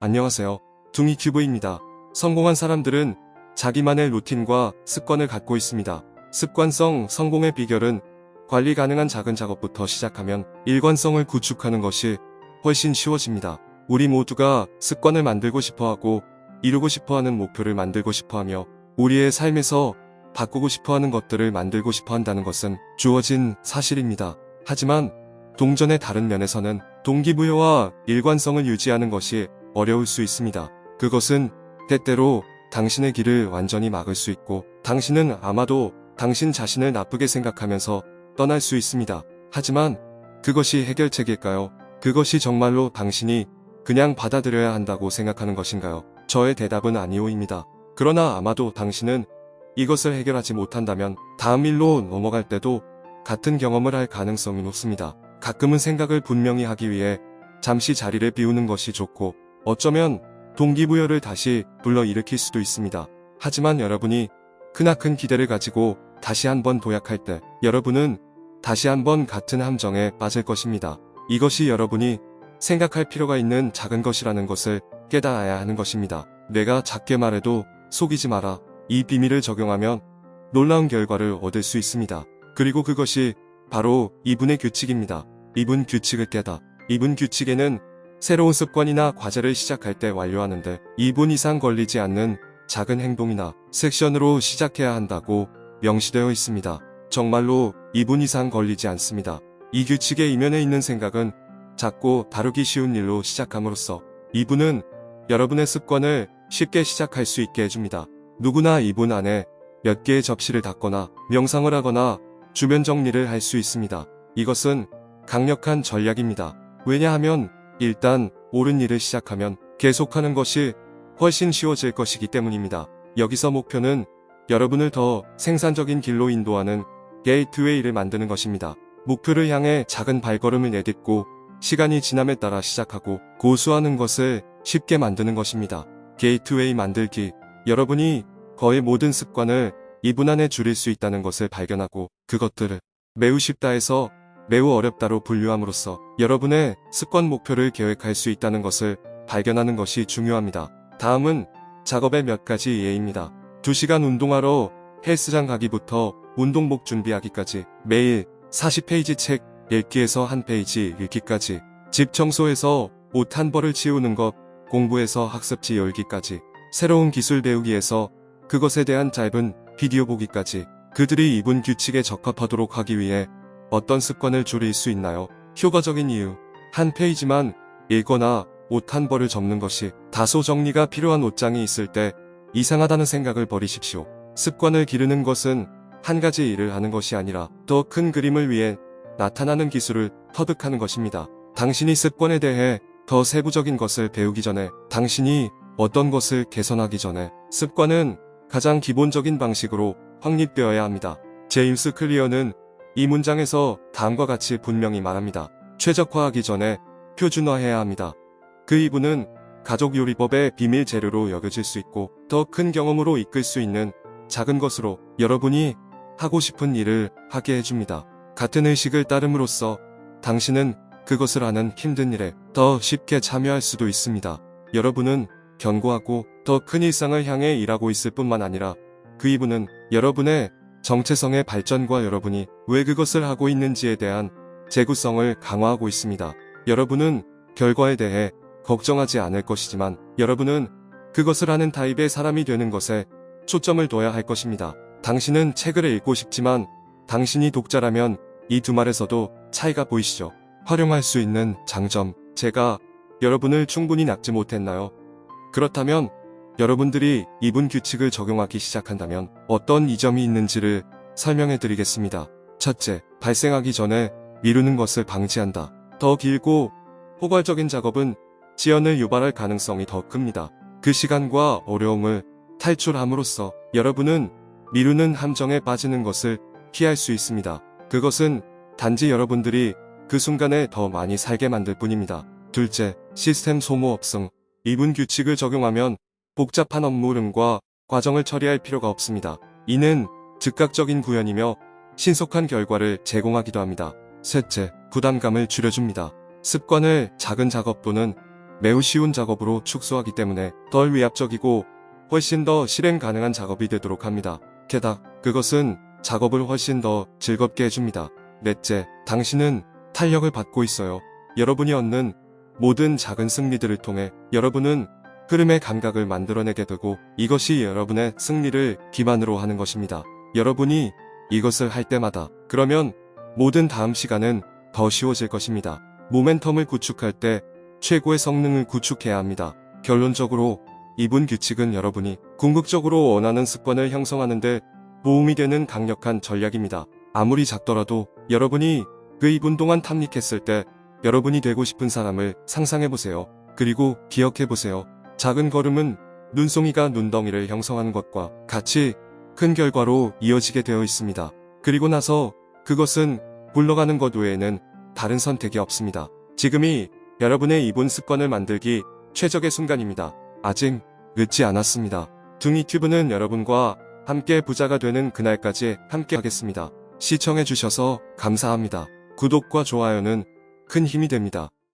안녕하세요. 둥이큐브입니다. 성공한 사람들은 자기만의 루틴과 습관을 갖고 있습니다. 습관성 성공의 비결은 관리 가능한 작은 작업부터 시작하면 일관성을 구축하는 것이 훨씬 쉬워집니다. 우리 모두가 습관을 만들고 싶어하고 이루고 싶어하는 목표를 만들고 싶어하며 우리의 삶에서 바꾸고 싶어하는 것들을 만들고 싶어한다는 것은 주어진 사실입니다. 하지만 동전의 다른 면에서는 동기부여와 일관성을 유지하는 것이 어려울 수 있습니다. 그것은 때때로 당신의 길을 완전히 막을 수 있고 당신은 아마도 당신 자신을 나쁘게 생각하면서 떠날 수 있습니다. 하지만 그것이 해결책일까요? 그것이 정말로 당신이 그냥 받아들여야 한다고 생각하는 것인가요? 저의 대답은 아니오입니다. 그러나 아마도 당신은 이것을 해결하지 못한다면 다음 일로 넘어갈 때도 같은 경험을 할 가능성이 높습니다. 가끔은 생각을 분명히 하기 위해 잠시 자리를 비우는 것이 좋고 어쩌면 동기부여를 다시 불러일으킬 수도 있습니다. 하지만 여러분이 크나큰 기대를 가지고 다시 한번 도약할 때 여러분은 다시 한번 같은 함정에 빠질 것입니다. 이것이 여러분이 생각할 필요가 있는 작은 것이라는 것을 깨달아야 하는 것입니다. 내가 작게 말해도 속이지 마라. 이 비밀을 적용하면 놀라운 결과를 얻을 수 있습니다. 그리고 그것이 바로 2분의 규칙입니다. 2분 규칙을 깨다. 2분 규칙에는 새로운 습관이나 과제를 시작할 때 완료하는데 2분 이상 걸리지 않는 작은 행동이나 섹션으로 시작해야 한다고 명시되어 있습니다. 정말로 2분 이상 걸리지 않습니다. 이 규칙의 이면에 있는 생각은 작고 다루기 쉬운 일로 시작함으로써 2분은 여러분의 습관을 쉽게 시작할 수 있게 해줍니다. 누구나 2분 안에 몇 개의 접시를 닦거나 명상을 하거나 주변 정리를 할 수 있습니다. 이것은 강력한 전략입니다. 왜냐하면 일단 옳은 일을 시작하면 계속하는 것이 훨씬 쉬워질 것이기 때문입니다. 여기서 목표는 여러분을 더 생산적인 길로 인도하는 게이트웨이를 만드는 것입니다. 목표를 향해 작은 발걸음을 내딛고 시간이 지남에 따라 시작하고 고수하는 것을 쉽게 만드는 것입니다. 게이트웨이 만들기. 여러분이 거의 모든 습관을 2분 안에 줄일 수 있다는 것을 발견하고 그것들을 매우 쉽다에서 매우 어렵다로 분류함으로써 여러분의 습관 목표를 계획할 수 있다는 것을 발견하는 것이 중요합니다. 다음은 작업의 몇 가지 예입니다. 2시간 운동하러 헬스장 가기부터 운동복 준비하기까지 매일 40페이지 책 읽기에서 1페이지 읽기까지 집 청소에서 옷 한 벌을 치우는 것, 공부에서 학습지 열기까지 새로운 기술 배우기에서 그것에 대한 짧은 비디오 보기까지 그들이 2분 규칙에 적합하도록 하기 위해 어떤 습관을 줄일 수 있나요? 효과적인 이유. 한 페이지만 읽거나 옷 한 벌을 접는 것이 다소 정리가 필요한 옷장이 있을 때 이상하다는 생각을 버리십시오. 습관을 기르는 것은 한 가지 일을 하는 것이 아니라 더 큰 그림을 위해 나타나는 기술을 터득하는 것입니다. 당신이 습관에 대해 더 세부적인 것을 배우기 전에 당신이 어떤 것을 개선하기 전에 습관은 가장 기본적인 방식으로 확립되어야 합니다. 제임스 클리어는 이 문장에서 다음과 같이 분명히 말합니다. 최적화하기 전에 표준화해야 합니다. 그 2분은 가족 요리법의 비밀 재료로 여겨질 수 있고 더 큰 경험으로 이끌 수 있는 작은 것으로 여러분이 하고 싶은 일을 하게 해줍니다. 같은 의식을 따름으로써 당신은 그것을 하는 힘든 일에 더 쉽게 참여할 수도 있습니다. 여러분은 견고하고 더 큰 일상을 향해 일하고 있을 뿐만 아니라 그 2분은 여러분의 정체성의 발전과 여러분이 왜 그것을 하고 있는지에 대한 재구성을 강화하고 있습니다. 여러분은 결과에 대해 걱정하지 않을 것이지만 여러분은 그것을 하는 타입의 사람이 되는 것에 초점을 둬야 할 것입니다. 당신은 책을 읽고 싶지만 당신이 독자라면 이 두 말에서도 차이가 보이시죠? 활용할 수 있는 장점. 제가 여러분을 충분히 낚지 못했나요? 그렇다면 여러분들이 2분 규칙을 적용하기 시작한다면 어떤 이점이 있는지를 설명해 드리겠습니다. 첫째, 발생하기 전에 미루는 것을 방지한다. 더 길고 포괄적인 작업은 지연을 유발할 가능성이 더 큽니다. 그 시간과 어려움을 탈출함으로써 여러분은 미루는 함정에 빠지는 것을 피할 수 있습니다. 그것은 단지 여러분들이 그 순간에 더 많이 살게 만들 뿐입니다. 둘째, 시스템 소모 없음. 2분 규칙을 적용하면 복잡한 업무 흐름과 과정을 처리할 필요가 없습니다. 이는 즉각적인 구현이며 신속한 결과를 제공하기도 합니다. 셋째, 부담감을 줄여줍니다. 습관을 작은 작업 또는 매우 쉬운 작업으로 축소하기 때문에 덜 위압적이고 훨씬 더 실행 가능한 작업이 되도록 합니다. 게다가 그것은 작업을 훨씬 더 즐겁게 해줍니다. 넷째, 당신은 탄력을 받고 있어요. 여러분이 얻는 모든 작은 승리들을 통해 여러분은 흐름의 감각을 만들어내게 되고 이것이 여러분의 승리를 기반으로 하는 것입니다. 여러분이 이것을 할 때마다 그러면 모든 다음 시간은 더 쉬워질 것입니다. 모멘텀을 구축할 때 최고의 성능을 구축해야 합니다. 결론적으로 이분 규칙은 여러분이 궁극적으로 원하는 습관을 형성하는데 도움이 되는 강력한 전략입니다. 아무리 작더라도 여러분이 그 2분 동안 탐닉했을 때 여러분이 되고 싶은 사람을 상상해보세요. 그리고 기억해보세요. 작은 걸음은 눈송이가 눈덩이를 형성하는 것과 같이 큰 결과로 이어지게 되어 있습니다. 그리고 나서 그것은 굴러가는 것 외에는 다른 선택이 없습니다. 지금이 여러분의 2분 습관을 만들기 최적의 순간입니다. 아직 늦지 않았습니다. 둥이튜브는 여러분과 함께 부자가 되는 그날까지 함께 하겠습니다. 시청해주셔서 감사합니다. 구독과 좋아요는 큰 힘이 됩니다.